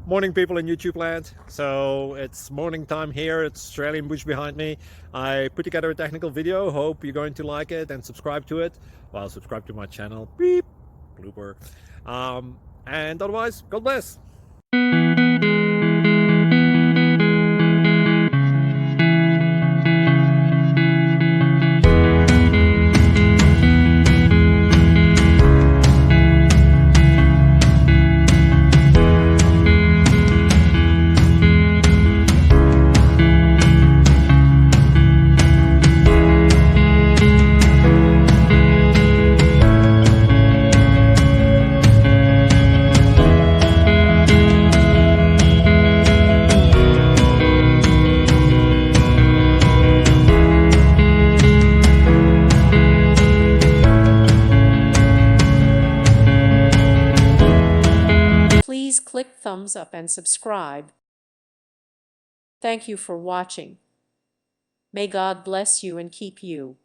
Morning, people in YouTube land. So it's morning time here. It's Australian bush behind me. I put together a technical video. Hope you're going to like it and subscribe to it. Well, subscribe to my channel. Beep, blooper. And otherwise, God bless. Please click thumbs up and subscribe. Thank you for watching. May God bless you and keep you.